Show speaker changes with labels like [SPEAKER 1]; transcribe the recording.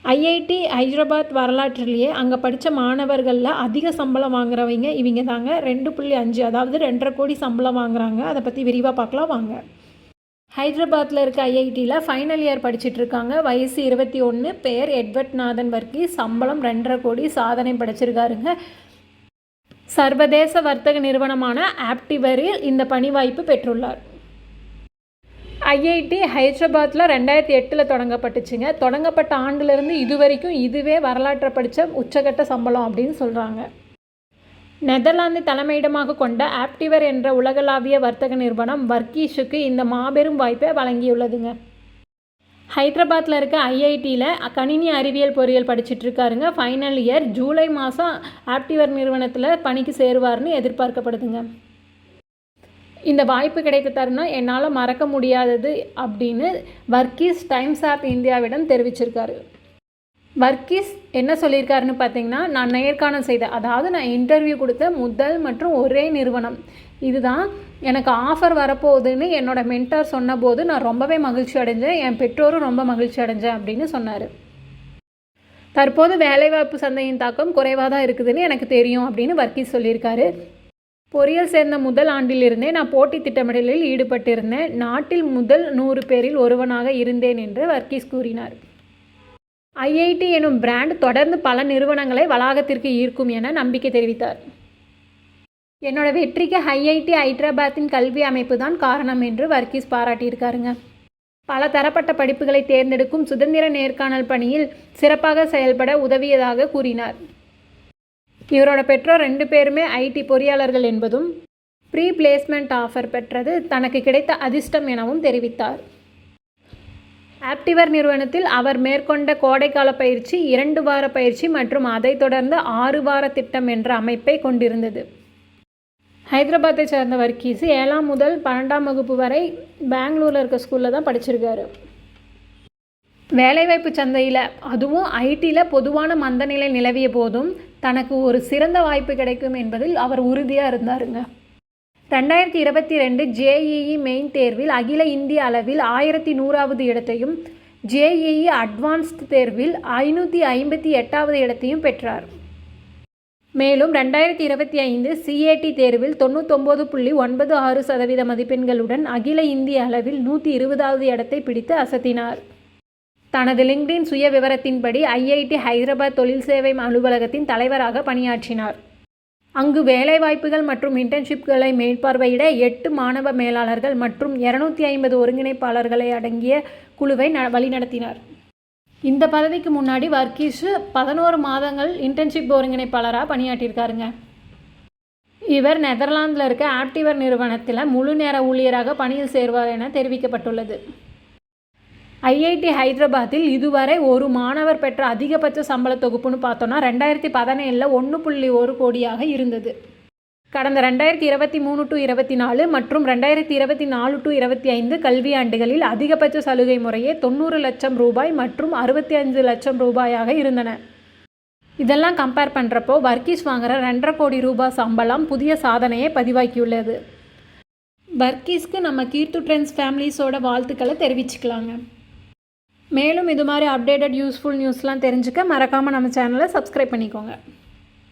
[SPEAKER 1] IIT Hyderabad வரலாற்றிலேயே அங்கே படித்த மாணவர்களில் அதிக சம்பளம் வாங்குறவங்க இவங்க தாங்க. 2.5 அதாவது 2.5 கோடி சம்பளம் வாங்குறாங்க. அதை பற்றி விரிவாக பார்க்கலாம் வாங்க. ஹைதராபாத்தில் இருக்க ஐஐடியில் ஃபைனல் இயர் படிச்சுட்டு இருக்காங்க. வயசு 21. பெயர் எட்வர்ட் நாதன் வர்கீஸ். சம்பளம் 2.5 கோடி. சாதனை படைச்சிருக்காருங்க. சர்வதேச வர்த்தக நிறுவனமான ஆப்டிவரில் இந்த பணி வாய்ப்பு பெற்றுள்ளார். ஐஐடி ஹைதராபாத்தில் 2008 தொடங்கப்பட்டுச்சுங்க. தொடங்கப்பட்ட ஆண்டிலிருந்து இதுவரைக்கும் இதுவே வரலாற்றை படித்த உச்சகட்ட சம்பளம் அப்படின்னு சொல்கிறாங்க. நெதர்லாந்து தலைமையிடமாக கொண்ட ஆப்டிவர் என்ற உலகளாவிய வர்த்தக நிறுவனம் வர்கீஸுக்கு இந்த மாபெரும் வாய்ப்பை வழங்கியுள்ளதுங்க. ஹைதராபாத்தில் இருக்க ஐஐடியில் கணினி அறிவியல் பொறியியல் படிச்சுட்டு இருக்காருங்க. Final year. ஜூலை மாதம் ஆப்டிவர் நிறுவனத்தில் பணிக்கு சேருவார்னு எதிர்பார்க்கப்படுதுங்க. இந்த வாய்ப்பு கிடைத்த தருணம் என்னால் மறக்க முடியாதது அப்படின்னு வர்கீஸ் டைம்ஸ் ஆப் இந்தியாவிடம் தெரிவிச்சிருக்காரு. வர்கீஸ் என்ன சொல்லியிருக்காருன்னு பார்த்தீங்கன்னா, நான் நேர்காணல் செய்த, அதாவது நான் இன்டர்வியூ கொடுத்த முதல் மற்றும் ஒரே நிறுவனம் இதுதான். எனக்கு ஆஃபர் வரப்போகுதுன்னு என்னோடய மென்டார் சொன்னபோது நான் ரொம்பவே மகிழ்ச்சி அடைஞ்சேன். என் பெற்றோரும் ரொம்ப மகிழ்ச்சி அடைஞ்சேன் அப்படின்னு சொன்னார். தற்போது வேலைவாய்ப்பு சந்தையின் தாக்கம் குறைவாக தான் இருக்குதுன்னு எனக்கு தெரியும் அப்படின்னு வர்கீஸ் சொல்லியிருக்காரு. பொறியியல் சேர்ந்த முதல் ஆண்டிலிருந்தே நான் போட்டி திட்டமிடலில் ஈடுபட்டிருந்தேன். நாட்டில் முதல் 100 பேரில் ஒருவனாக இருந்தேன் என்று வர்கீஸ் கூறினார். ஐஐடி எனும் பிராண்ட் தொடர்ந்து பல நிறுவனங்களை வளாகத்திற்கு ஈர்க்கும் என நம்பிக்கை தெரிவித்தார். என்னோட வெற்றிக்கு ஐஐடி ஹைதராபாத்தின் கல்வி அமைப்பு தான் காரணம் என்று வர்கீஸ் பாராட்டியிருக்காருங்க. பல தரப்பட்ட படிப்புகளை தேர்ந்தெடுக்கும் சுதந்திர நேர்காணல் பணியில் சிறப்பாக செயல்பட உதவியதாக கூறினார். இவரோட பெற்றோர் 2 பேருமே ஐடி பொறியாளர்கள் என்பதும் ப்ரீ பிளேஸ்மெண்ட் ஆஃபர் பெற்றது தனக்கு கிடைத்த அதிர்ஷ்டம் எனவும் தெரிவித்தார். ஆப்டிவர் நிறுவனத்தில் அவர் மேற்கொண்ட கோடைக்கால பயிற்சி 2 வார பயிற்சி மற்றும் அதைத் தொடர்ந்து 6 வார திட்டம் என்ற அமைப்பை கொண்டிருந்தது. ஹைதராபாத்தை சேர்ந்த வர்கீஸ் 7ஆம் முதல் 12ஆம் வகுப்பு வரை பெங்களூரில் இருக்க ஸ்கூலில் தான் படிச்சிருக்காரு. வேலைவாய்ப்பு சந்தையில் அதுவும் ஐடியில் பொதுவான மந்தநிலை நிலவிய போதும் தனக்கு ஒரு சிறந்த வாய்ப்பு கிடைக்கும் என்பதில் அவர் உறுதியாக இருந்தாருங்க. 2022 ஜேஇஇ மெயின் தேர்வில் அகில இந்திய அளவில் 1100வது இடத்தையும், ஜேஇஇ அட்வான்ஸ்டு தேர்வில் 558வது இடத்தையும் பெற்றார். மேலும் 2025 சிஏடி தேர்வில் 99.96% மதிப்பெண்களுடன் அகில இந்திய அளவில் 120வது இடத்தை பிடித்து அசத்தினார். தனது லிங்க்டின் சுய விவரத்தின்படி ஐஐடி ஹைதராபாத் தொழில் சேவை அலுவலகத்தின் தலைவராக பணியாற்றினார். அங்கு வேலைவாய்ப்புகள் மற்றும் இன்டர்ன்ஷிப்களை மேற்பார்வையிட 8 மாணவ மேலாளர்கள் மற்றும் 250 ஒருங்கிணைப்பாளர்களை அடங்கிய குழுவை வழிநடத்தினார். இந்த பதவிக்கு முன்னாடி வர்கீஸ் 11 மாதங்கள் இன்டர்ன்ஷிப் ஒருங்கிணைப்பாளராக பணியாற்றியிருக்காருங்க. இவர் நெதர்லாந்தில் இருக்க ஆப்டிவர் நிறுவனத்தில் முழு நேர ஊழியராக பணியில் சேர்வார் என தெரிவிக்கப்பட்டுள்ளது. ஐஐடி ஹைதராபாத்தில் இதுவரை ஒரு மாணவர் பெற்ற அதிகபட்ச சம்பள தொகுப்புன்னு பார்த்தோன்னா 2017 1.1 கோடியாக இருந்தது. கடந்த 2023-24 மற்றும் 2024-25 கல்வியாண்டுகளில் அதிகபட்ச சலுகை முறையே 90 லட்சம் ரூபாய் மற்றும் 65 லட்சம் ரூபாயாக இருந்தன. இதெல்லாம் கம்பேர் பண்ணுறப்போ வர்கீஸ் வாங்குகிற 2.5 கோடி ரூபாய் சம்பளம் புதிய சாதனையை பதிவாக்கியுள்ளது. வர்கீஸ்க்கு நம்ம கீர்த்து ட்ரெண்ட்ஸ் ஃபேமிலிஸோட வாழ்த்துக்களை தெரிவிச்சுக்கலாங்க. மேலும் இது மாதிரி அப்டேட்டட் யூஸ்ஃபுல் நியூஸ்லாம் தெரிஞ்சுக்க மறக்காமல் நம்ம சேனலை சப்ஸ்கிரைப் பண்ணிக்கோங்க.